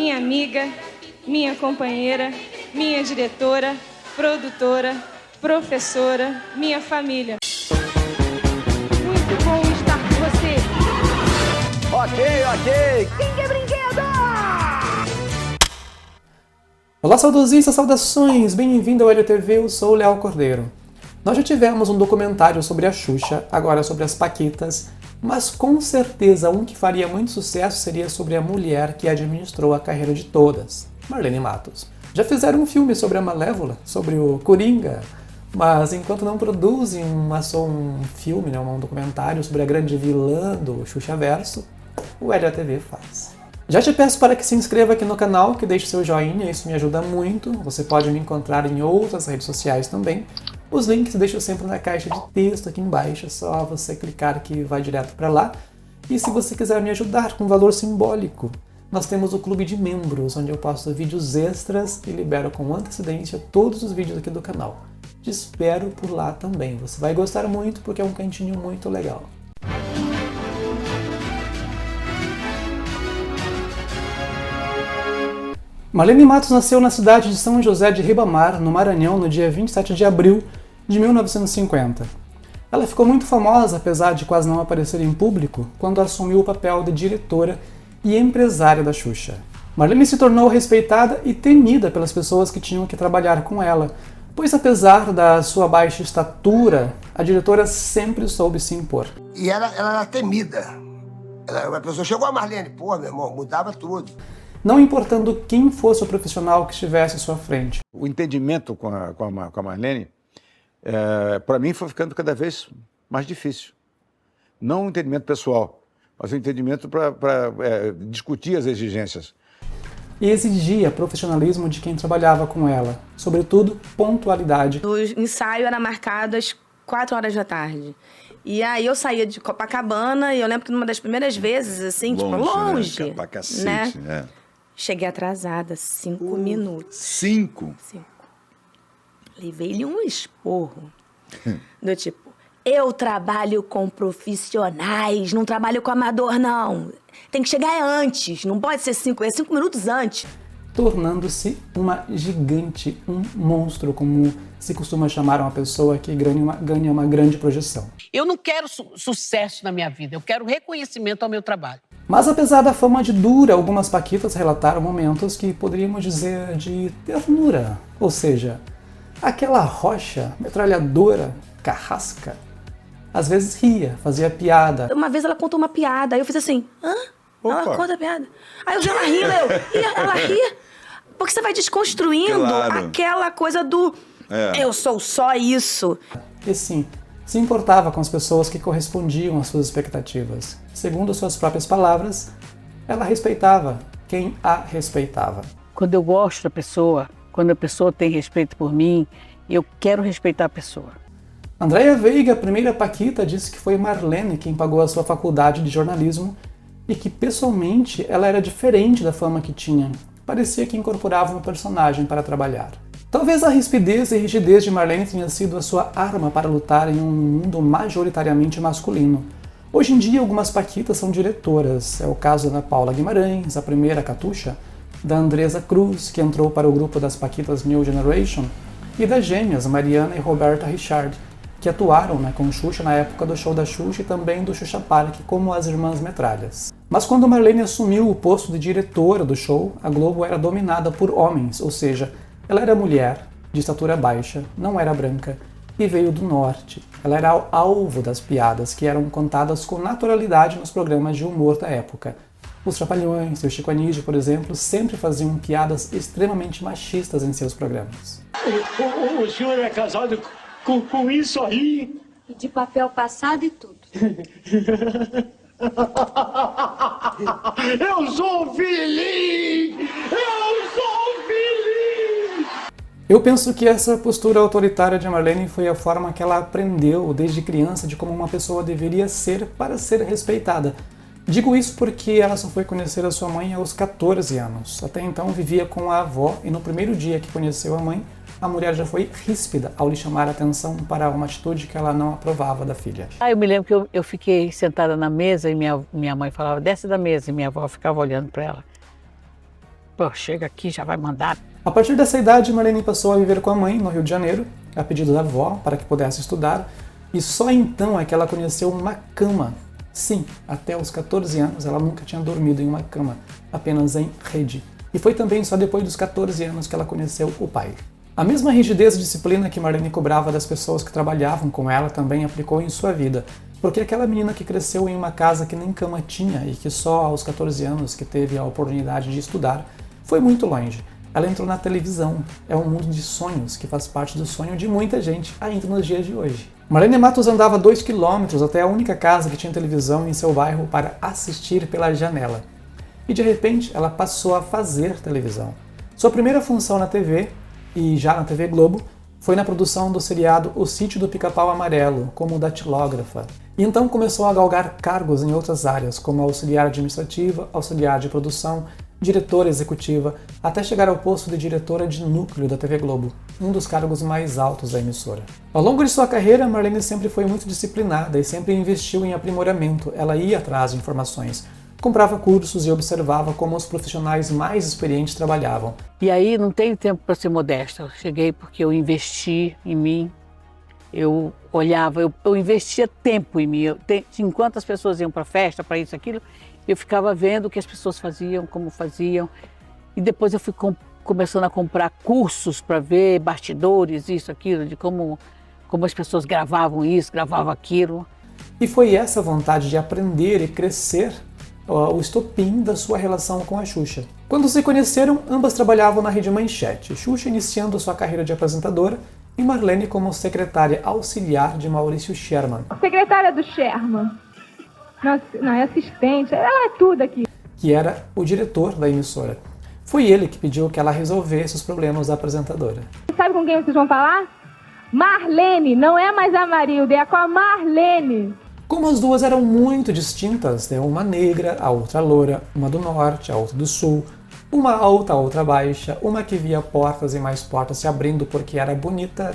minha amiga, minha companheira, minha diretora, produtora, professora, minha família. Muito bom estar com você. Ok. Quem quer brinquedo? Olá, saudosistas, saudações! Bem-vindo ao LTV, eu sou o Léo Cordeiro. Nós já tivemos um documentário sobre a Xuxa, agora sobre as Paquitas, mas com certeza um que faria muito sucesso seria sobre a mulher que administrou a carreira de todas, Marlene Matos. Já fizeram um filme sobre a Malévola, sobre o Coringa, mas enquanto não produzem um filme, um documentário sobre a grande vilã do Xuxaverso, o LTV faz. Já te peço para que se inscreva aqui no canal, que deixe seu joinha, isso me ajuda muito. Você pode me encontrar em outras redes sociais também. Os links deixo sempre na caixa de texto aqui embaixo, é só você clicar que vai direto para lá. E se você quiser me ajudar com um valor simbólico, nós temos o clube de membros, onde eu posto vídeos extras e libero com antecedência todos os vídeos aqui do canal. Te espero por lá também, você vai gostar muito porque é um cantinho muito legal. Marlene Matos nasceu na cidade de São José de Ribamar, no Maranhão, no dia 27 de abril de 1950. Ela ficou muito famosa, apesar de quase não aparecer em público, quando assumiu o papel de diretora e empresária da Xuxa. Marlene se tornou respeitada e temida pelas pessoas que tinham que trabalhar com ela, pois apesar da sua baixa estatura, a diretora sempre soube se impor. E ela era temida. A pessoa chegou a Marlene, pô, meu irmão, mudava tudo. Não importando quem fosse o profissional que estivesse à sua frente. O entendimento com a Marlene, para mim, foi ficando cada vez mais difícil. Não um entendimento pessoal, mas um entendimento para discutir as exigências. E exigia profissionalismo de quem trabalhava com ela, sobretudo pontualidade. O ensaio era marcado às 4 horas da tarde. E aí eu saía de Copacabana e eu lembro que numa das primeiras vezes, assim, longe, né? Pra cacete, né? Cheguei atrasada, 5 minutos. 5? 5. Levei-lhe um esporro. Do tipo, eu trabalho com profissionais, não trabalho com amador, não. Tem que chegar antes, não pode ser 5, é 5 minutos antes. Tornando-se uma gigante, um monstro, como se costuma chamar uma pessoa que ganha uma grande projeção. Eu não quero sucesso na minha vida, eu quero reconhecimento ao meu trabalho. Mas apesar da fama de dura, algumas paquitas relataram momentos que poderíamos dizer de ternura. Ou seja, aquela rocha, metralhadora, carrasca, às vezes ria, fazia piada. Uma vez ela contou uma piada, aí eu fiz assim, hã? Opa. Ela conta a piada. Aí eu vi ela rindo, ela ri. Porque você vai desconstruindo aquela coisa do eu sou só isso. E sim, se importava com as pessoas que correspondiam às suas expectativas. Segundo suas próprias palavras, ela respeitava quem a respeitava. Quando eu gosto da pessoa, quando a pessoa tem respeito por mim, eu quero respeitar a pessoa. Andréia Veiga, a primeira paquita, disse que foi Marlene quem pagou a sua faculdade de jornalismo e que, pessoalmente, ela era diferente da fama que tinha. Parecia que incorporava um personagem para trabalhar. Talvez a rispidez e rigidez de Marlene tenha sido a sua arma para lutar em um mundo majoritariamente masculino. Hoje em dia, algumas paquitas são diretoras. É o caso da Ana Paula Guimarães, a primeira Catuxa, da Andresa Cruz, que entrou para o grupo das paquitas New Generation, e das gêmeas Mariana e Roberta Richard, que atuaram com Xuxa na época do show da Xuxa e também do Xuxa Park, como as Irmãs Metralhas. Mas quando Marlene assumiu o posto de diretora do show, a Globo era dominada por homens, ou seja, ela era mulher, de estatura baixa, não era branca e veio do norte. Ela era alvo das piadas que eram contadas com naturalidade nos programas de humor da época. Os Trapalhões e o Chico Anísio, por exemplo, sempre faziam piadas extremamente machistas em seus programas. O senhor é casado com isso aí? De papel passado e tudo. Eu sou feliz! Eu sou feliz! Eu penso que essa postura autoritária de Marlene foi a forma que ela aprendeu desde criança de como uma pessoa deveria ser para ser respeitada. Digo isso porque ela só foi conhecer a sua mãe aos 14 anos. Até então vivia com a avó e no primeiro dia que conheceu a mãe, a mulher já foi ríspida ao lhe chamar a atenção para uma atitude que ela não aprovava da filha. Eu me lembro que eu fiquei sentada na mesa e minha mãe falava, desce da mesa, e minha avó ficava olhando para ela. Pô, chega aqui, já vai mandar. A partir dessa idade, Marlene passou a viver com a mãe no Rio de Janeiro, a pedido da avó, para que pudesse estudar, e só então é que ela conheceu uma cama. Sim, até os 14 anos ela nunca tinha dormido em uma cama, apenas em rede. E foi também só depois dos 14 anos que ela conheceu o pai. A mesma rigidez e disciplina que Marlene cobrava das pessoas que trabalhavam com ela também aplicou em sua vida, porque aquela menina que cresceu em uma casa que nem cama tinha e que só aos 14 anos que teve a oportunidade de estudar, foi muito longe. Ela entrou na televisão, é um mundo de sonhos que faz parte do sonho de muita gente ainda nos dias de hoje. Marlene Matos andava 2 quilômetros até a única casa que tinha televisão em seu bairro para assistir pela janela. E de repente ela passou a fazer televisão. Sua primeira função na TV, e já na TV Globo, foi na produção do seriado O Sítio do Pica-Pau Amarelo, como datilógrafa. E então começou a galgar cargos em outras áreas, como auxiliar administrativa, auxiliar de produção, diretora executiva, até chegar ao posto de diretora de núcleo da TV Globo, um dos cargos mais altos da emissora. Ao longo de sua carreira, Marlene sempre foi muito disciplinada e sempre investiu em aprimoramento. Ela ia atrás de informações, comprava cursos e observava como os profissionais mais experientes trabalhavam. E aí não tenho tempo para ser modesta. Eu cheguei porque eu investi em mim, eu olhava, eu investia tempo em mim. Enquanto as pessoas iam para festa, para isso, aquilo, eu ficava vendo o que as pessoas faziam, como faziam. E depois eu fui começando a comprar cursos para ver bastidores, isso, aquilo, de como as pessoas gravavam isso, gravavam aquilo. E foi essa vontade de aprender e crescer o estopim da sua relação com a Xuxa. Quando se conheceram, ambas trabalhavam na Rede Manchete, Xuxa iniciando sua carreira de apresentadora e Marlene como secretária auxiliar de Maurício Sherman. Secretária do Sherman. Não, é assistente, ela é tudo aqui. Que era o diretor da emissora. Foi ele que pediu que ela resolvesse os problemas da apresentadora. Sabe com quem vocês vão falar? Marlene, não é mais a Marilda, é com a Marlene. Como as duas eram muito distintas, né? Uma negra, a outra loura, uma do norte, a outra do sul, uma alta, a outra baixa, uma que via portas e mais portas se abrindo porque era bonita,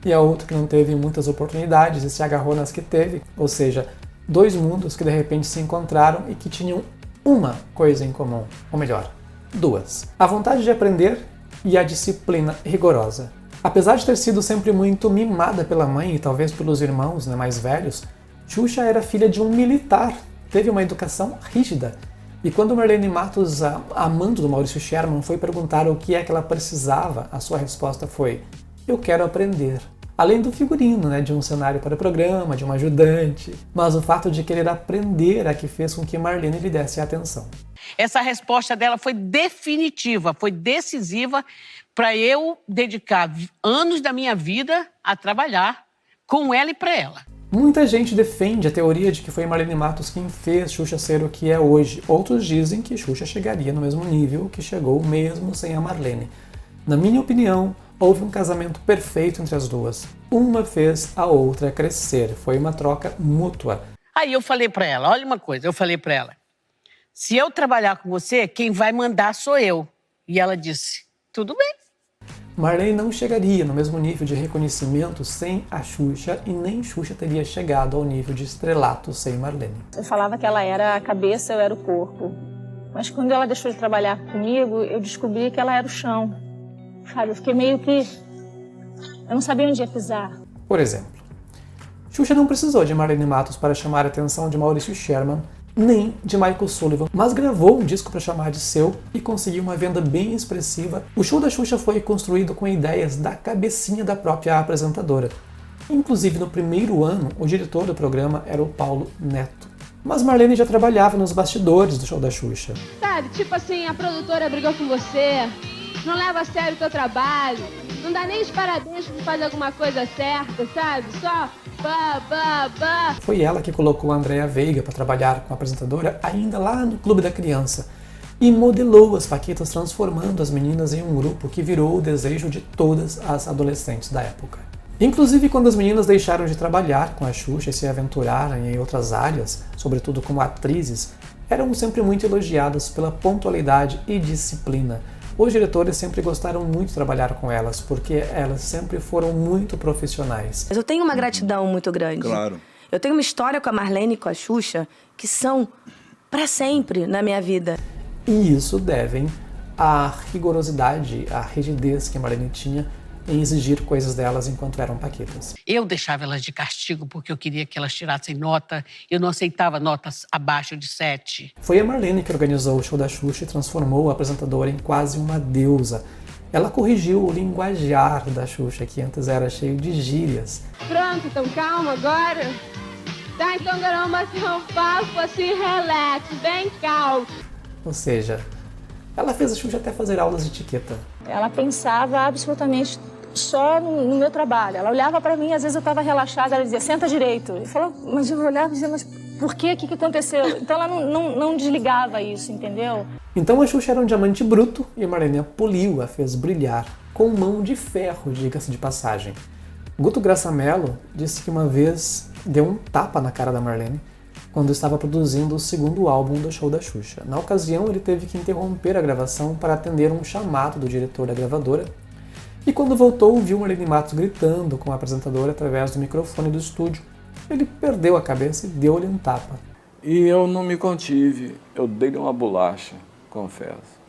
e a outra que não teve muitas oportunidades e se agarrou nas que teve, ou seja, 2 mundos que de repente se encontraram e que tinham uma coisa em comum, ou melhor, 2. A vontade de aprender e a disciplina rigorosa. Apesar de ter sido sempre muito mimada pela mãe e talvez pelos irmãos, né, mais velhos, Xuxa era filha de um militar, teve uma educação rígida. E quando Marlene Matos, amando do Maurício Sherman, foi perguntar o que é que ela precisava, a sua resposta foi: eu quero aprender. Além do figurino, né, de um cenário para o programa, de um ajudante, mas o fato de querer aprender é que fez com que Marlene lhe desse atenção. Essa resposta dela foi definitiva, foi decisiva para eu dedicar anos da minha vida a trabalhar com ela e para ela. Muita gente defende a teoria de que foi Marlene Matos quem fez Xuxa ser o que é hoje. Outros dizem que Xuxa chegaria no mesmo nível que chegou mesmo sem a Marlene. Na minha opinião, houve um casamento perfeito entre as duas. Uma fez a outra crescer. Foi uma troca mútua. Aí eu falei para ela, olha uma coisa, eu falei para ela: se eu trabalhar com você, quem vai mandar sou eu. E ela disse, tudo bem. Marlene não chegaria no mesmo nível de reconhecimento sem a Xuxa e nem Xuxa teria chegado ao nível de estrelato sem Marlene. Eu falava que ela era a cabeça, eu era o corpo. Mas quando ela deixou de trabalhar comigo, eu descobri que ela era o chão. Sabe, eu fiquei meio que... eu não sabia onde ia pisar. Por exemplo, Xuxa não precisou de Marlene Matos para chamar a atenção de Maurício Sherman, nem de Michael Sullivan, mas gravou um disco para chamar de seu e conseguiu uma venda bem expressiva. O show da Xuxa foi construído com ideias da cabecinha da própria apresentadora. Inclusive, no primeiro ano, o diretor do programa era o Paulo Neto. Mas Marlene já trabalhava nos bastidores do show da Xuxa. Sabe, tipo assim, a produtora brigou com você, não leva a sério o teu trabalho, não dá nem os parabéns por fazer alguma coisa certa, sabe? Só bah. Foi ela que colocou a Andréa Veiga para trabalhar com a apresentadora ainda lá no Clube da Criança e modelou as paquitas, transformando as meninas em um grupo que virou o desejo de todas as adolescentes da época. Inclusive, quando as meninas deixaram de trabalhar com a Xuxa e se aventuraram em outras áreas, sobretudo como atrizes, eram sempre muito elogiadas pela pontualidade e disciplina. Os diretores sempre gostaram muito de trabalhar com elas, porque elas sempre foram muito profissionais. Mas eu tenho uma gratidão muito grande. Claro. Eu tenho uma história com a Marlene e com a Xuxa que são para sempre na minha vida. E isso devem a rigorosidade, a rigidez que a Marlene tinha em exigir coisas delas enquanto eram paquitas. Eu deixava elas de castigo porque eu queria que elas tirassem nota. Eu não aceitava notas abaixo de 7. Foi a Marlene que organizou o show da Xuxa e transformou a apresentadora em quase uma deusa. Ela corrigiu o linguajar da Xuxa, que antes era cheio de gírias. Pronto, então calma agora. Tá, então agora vamos bater um papo assim, relax, bem calmo. Ou seja, ela fez a Xuxa até fazer aulas de etiqueta. Ela pensava absolutamente só no meu trabalho. Ela olhava para mim, às vezes eu estava relaxada, ela dizia, senta direito. Eu falava, mas eu olhava e dizia, mas por quê? O que aconteceu? Então ela não desligava isso, entendeu? Então a Xuxa era um diamante bruto e a Marlene a poliu, a fez brilhar, com mão de ferro, diga-se de passagem. Guto Graça Mello disse que uma vez deu um tapa na cara da Marlene quando estava produzindo o segundo álbum do show da Xuxa. Na ocasião, ele teve que interromper a gravação para atender um chamado do diretor da gravadora. E quando voltou, viu Marlene Matos gritando com a apresentadora através do microfone do estúdio. Ele perdeu a cabeça e deu-lhe um tapa. E eu não me contive, eu dei-lhe uma bolacha, confesso.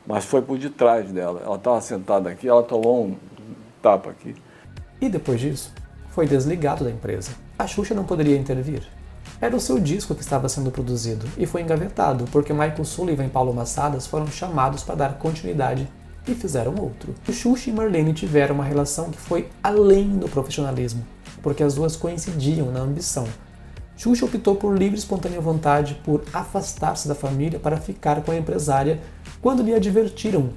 Mas foi por detrás dela. Ela estava sentada aqui, ela tomou um tapa aqui. E depois disso, foi desligado da empresa. A Xuxa não poderia intervir. Era o seu disco que estava sendo produzido e foi engavetado porque Michael Sullivan e Paulo Massadas foram chamados para dar continuidade e fizeram outro. Xuxa e Marlene tiveram uma relação que foi além do profissionalismo, porque as duas coincidiam na ambição. Xuxa optou por livre e espontânea vontade por afastar-se da família para ficar com a empresária quando lhe advertiram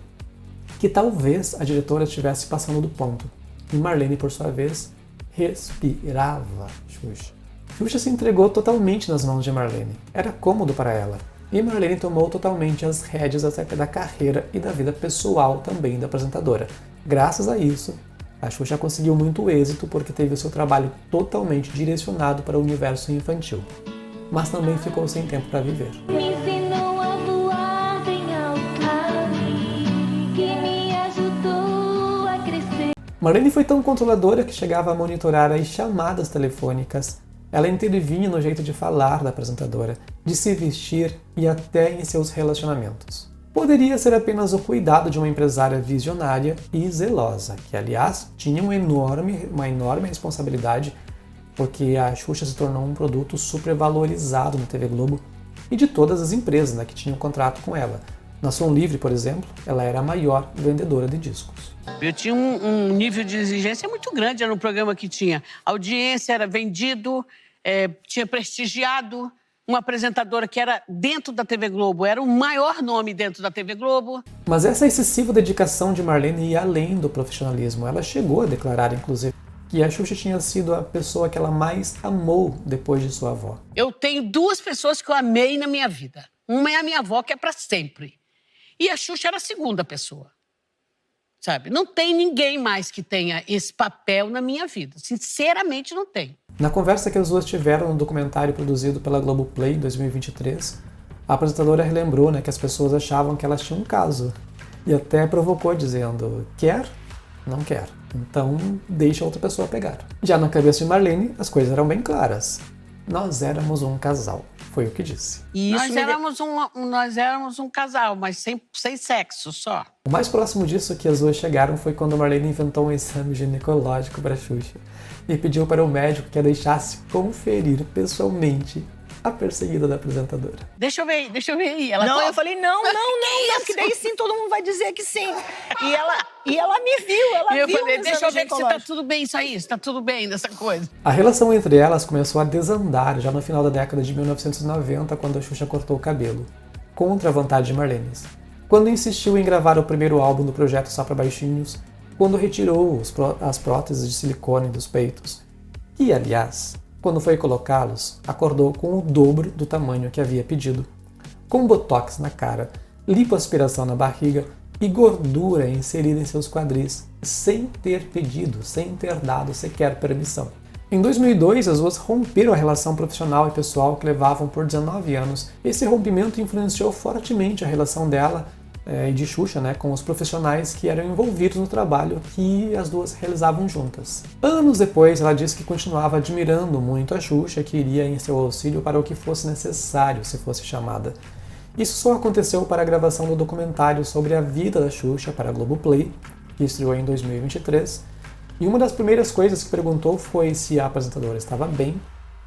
que talvez a diretora estivesse passando do ponto. E Marlene, por sua vez, respirava Xuxa. Xuxa se entregou totalmente nas mãos de Marlene. Era cômodo para ela. E Marlene tomou totalmente as rédeas acerca da carreira e da vida pessoal também da apresentadora. Graças a isso, a Xuxa conseguiu muito êxito porque teve o seu trabalho totalmente direcionado para o universo infantil. Mas também ficou sem tempo para viver. Me ensinou a voar bem alto, que me ajudou a crescer. Marlene foi tão controladora que chegava a monitorar as chamadas telefônicas. Ela intervinha no jeito de falar da apresentadora, de se vestir e até em seus relacionamentos. Poderia ser apenas o cuidado de uma empresária visionária e zelosa, que aliás tinha uma enorme responsabilidade, porque a Xuxa se tornou um produto supervalorizado na TV Globo e de todas as empresas, que tinham contrato com ela. Na Som Livre, por exemplo, ela era a maior vendedora de discos. Eu tinha um nível de exigência muito grande, era um programa que tinha audiência, era vendido, tinha prestigiado uma apresentadora que era dentro da TV Globo, era o maior nome dentro da TV Globo. Mas essa excessiva dedicação de Marlene ia além do profissionalismo. Ela chegou a declarar, inclusive, que a Xuxa tinha sido a pessoa que ela mais amou depois de sua avó. Eu tenho duas pessoas que eu amei na minha vida. Uma é a minha avó, que é para sempre. E a Xuxa era a segunda pessoa. Sabe? Não tem ninguém mais que tenha esse papel na minha vida. Sinceramente, não tem. Na conversa que as duas tiveram no documentário produzido pela Globoplay em 2023, a apresentadora relembrou que as pessoas achavam que elas tinham um caso. E até provocou dizendo, quer? Não quer. Então, deixa outra pessoa pegar. Já na cabeça de Marlene, as coisas eram bem claras. Nós éramos um casal, foi o que disse. Nós éramos um casal, mas sem sexo só. O mais próximo disso que as duas chegaram foi quando Marlene inventou um exame ginecológico para Xuxa e pediu para o médico que a deixasse conferir pessoalmente a perseguida da apresentadora. Deixa eu ver aí. Eu falei, não, que daí sim todo mundo vai dizer que sim. E ela me viu, eu falei, deixa eu ver se tá tudo bem isso aí, se tá tudo bem nessa coisa. A relação entre elas começou a desandar já no final da década de 1990, quando a Xuxa cortou o cabelo, contra a vontade de Marlene. Quando insistiu em gravar o primeiro álbum do projeto Só Pra Baixinhos, quando retirou as próteses de silicone dos peitos. E, aliás, quando foi colocá-los, acordou com o dobro do tamanho que havia pedido, com botox na cara, lipoaspiração na barriga e gordura inserida em seus quadris, sem ter pedido, sem ter dado sequer permissão. Em 2002, as duas romperam a relação profissional e pessoal que levavam por 19 anos. Esse rompimento influenciou fortemente a relação dela e de Xuxa, com os profissionais que eram envolvidos no trabalho que as duas realizavam juntas. Anos depois, ela disse que continuava admirando muito a Xuxa, que iria em seu auxílio para o que fosse necessário, se fosse chamada. Isso só aconteceu para a gravação do documentário sobre a vida da Xuxa para a Globoplay, que estreou em 2023, e uma das primeiras coisas que perguntou foi se a apresentadora estava bem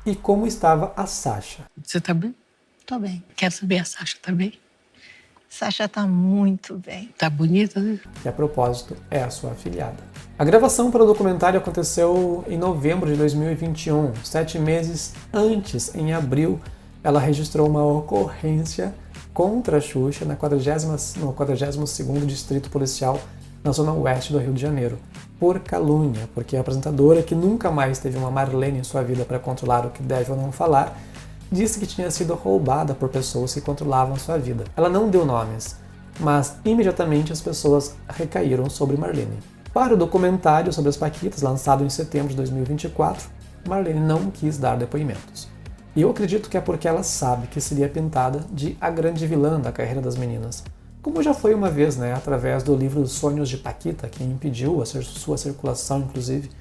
e como estava a Sasha. Você tá bem? Tô bem. Quero saber, a Sasha tá bem? Sasha tá muito bem. Tá bonita, né? Que, a propósito, é a sua afilhada. A gravação para o documentário aconteceu em novembro de 2021, 7 meses antes, em abril, ela registrou uma ocorrência contra a Xuxa no 42º Distrito Policial na zona oeste do Rio de Janeiro, por calúnia, porque a apresentadora, que nunca mais teve uma Marlene em sua vida para controlar o que deve ou não falar, disse que tinha sido roubada por pessoas que controlavam sua vida. Ela não deu nomes, mas imediatamente as pessoas recaíram sobre Marlene. Para o documentário sobre as Paquitas, lançado em setembro de 2024, Marlene não quis dar depoimentos. E eu acredito que é porque ela sabe que seria pintada de a grande vilã da carreira das meninas. Como já foi uma vez, através do livro Sonhos de Paquita, que impediu a sua circulação, inclusive,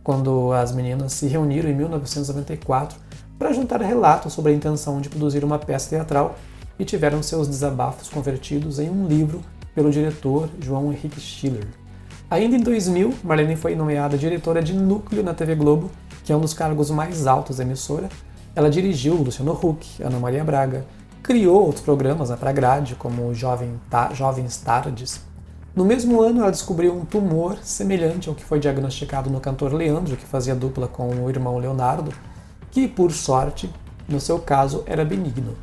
quando as meninas se reuniram em 1994 para juntar relatos sobre a intenção de produzir uma peça teatral e tiveram seus desabafos convertidos em um livro pelo diretor João Henrique Schiller. Ainda em 2000, Marlene foi nomeada diretora de núcleo na TV Globo, que é um dos cargos mais altos da emissora. Ela dirigiu Luciano Huck, Ana Maria Braga, criou outros programas para a grade, como Jovens Tardes. No mesmo ano, ela descobriu um tumor semelhante ao que foi diagnosticado no cantor Leandro, que fazia dupla com o irmão Leonardo, que, por sorte, no seu caso, era benigno,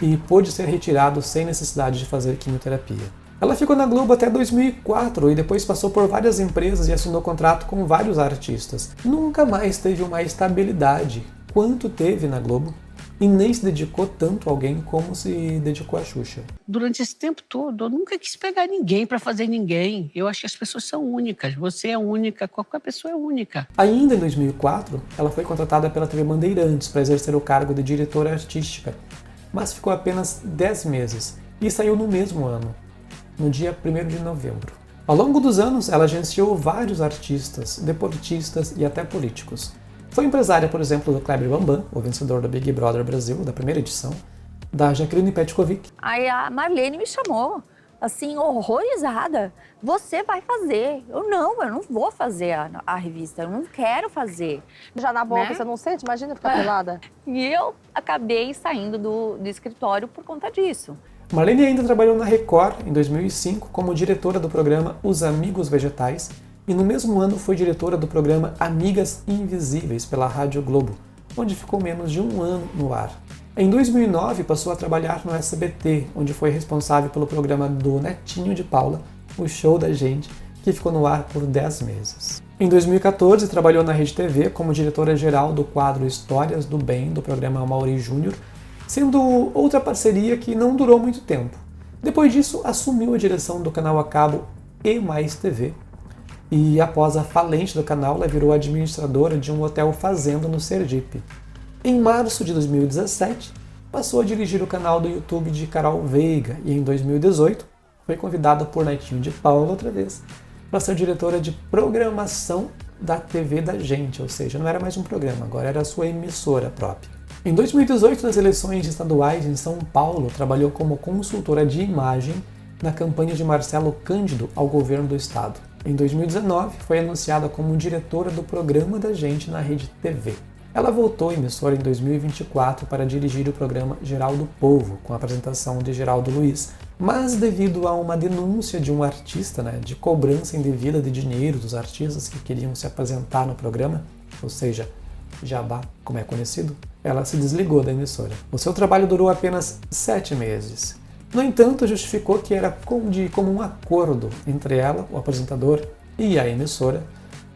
e pôde ser retirado sem necessidade de fazer quimioterapia. Ela ficou na Globo até 2004 e depois passou por várias empresas e assinou contrato com vários artistas. Nunca mais teve uma estabilidade quanto teve na Globo, e nem se dedicou tanto a alguém como se dedicou a Xuxa. Durante esse tempo todo, eu nunca quis pegar ninguém para fazer ninguém. Eu acho que as pessoas são únicas. Você é única, qualquer pessoa é única. Ainda em 2004, ela foi contratada pela TV Bandeirantes para exercer o cargo de diretora artística, mas ficou apenas 10 meses e saiu no mesmo ano, no dia 1º de novembro. Ao longo dos anos, ela agenciou vários artistas, deportistas e até políticos. Foi empresária, por exemplo, do Kleber Bambam, o vencedor do Big Brother Brasil, da primeira edição, da Jaqueline Petkovic. Aí a Marlene me chamou, assim, horrorizada. Você vai fazer. Eu não vou fazer a revista, eu não quero fazer. Já na boca, você não sente? Imagina ficar pelada. E eu acabei saindo do escritório por conta disso. Marlene ainda trabalhou na Record, em 2005, como diretora do programa Os Amigos Vegetais, e no mesmo ano foi diretora do programa Amigas Invisíveis pela Rádio Globo, onde ficou menos de um ano no ar. Em 2009 passou a trabalhar no SBT, onde foi responsável pelo programa do Netinho de Paula, O Show da Gente, que ficou no ar por 10 meses. Em 2014 trabalhou na Rede TV como diretora-geral do quadro Histórias do Bem, do programa Amaury Júnior, sendo outra parceria que não durou muito tempo. Depois disso, assumiu a direção do canal a cabo E+TV, e após a falência do canal, ela virou administradora de um hotel fazenda no Sergipe. Em março de 2017, passou a dirigir o canal do YouTube de Carol Veiga e em 2018 foi convidada por Netinho de Paula outra vez para ser diretora de programação da TV da Gente, ou seja, não era mais um programa, agora era a sua emissora própria. Em 2018, nas eleições estaduais em São Paulo, trabalhou como consultora de imagem na campanha de Marcelo Cândido ao governo do estado. Em 2019, foi anunciada como diretora do programa da Gente na Rede TV. Ela voltou à emissora em 2024 para dirigir o programa Geral do Povo, com a apresentação de Geraldo Luiz, mas devido a uma denúncia de um artista, de cobrança indevida de dinheiro dos artistas que queriam se apresentar no programa, ou seja, Jabá, como é conhecido, ela se desligou da emissora. O seu trabalho durou apenas 7 meses. No entanto, justificou que era de comum acordo entre ela, o apresentador, e a emissora,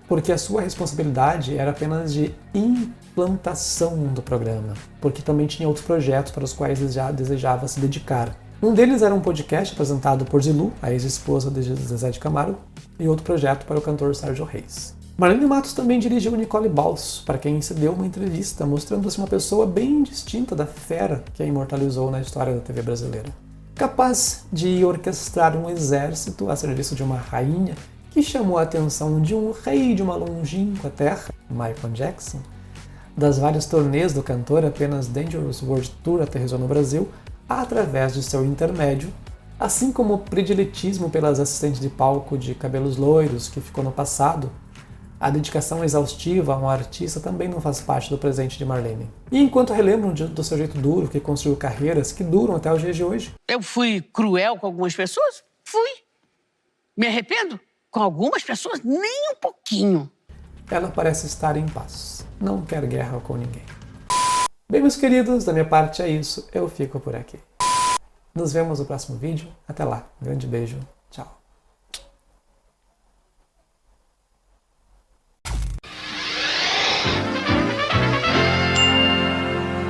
porque a sua responsabilidade era apenas de implantação do programa, porque também tinha outros projetos para os quais já desejava se dedicar. Um deles era um podcast apresentado por Zilu, a ex-esposa de Zezé de Camargo, e outro projeto para o cantor Sérgio Reis. Marlene Matos também dirigiu Nicole Balls, para quem se deu uma entrevista, mostrando-se uma pessoa bem distinta da fera que a imortalizou na história da TV brasileira. Capaz de orquestrar um exército a serviço de uma rainha que chamou a atenção de um rei de uma longínqua terra, Michael Jackson. Das várias turnês do cantor, apenas Dangerous World Tour aterrissou no Brasil, através de seu intermédio, assim como o prediletismo pelas assistentes de palco de cabelos loiros que ficou no passado, a dedicação exaustiva a um artista também não faz parte do presente de Marlene. E enquanto relembram do seu jeito duro, que construiu carreiras que duram até os dias de hoje. Eu fui cruel com algumas pessoas? Fui. Me arrependo? Com algumas pessoas? Nem um pouquinho. Ela parece estar em paz. Não quer guerra com ninguém. Bem, meus queridos, da minha parte é isso. Eu fico por aqui. Nos vemos no próximo vídeo. Até lá. Um grande beijo. Tchau.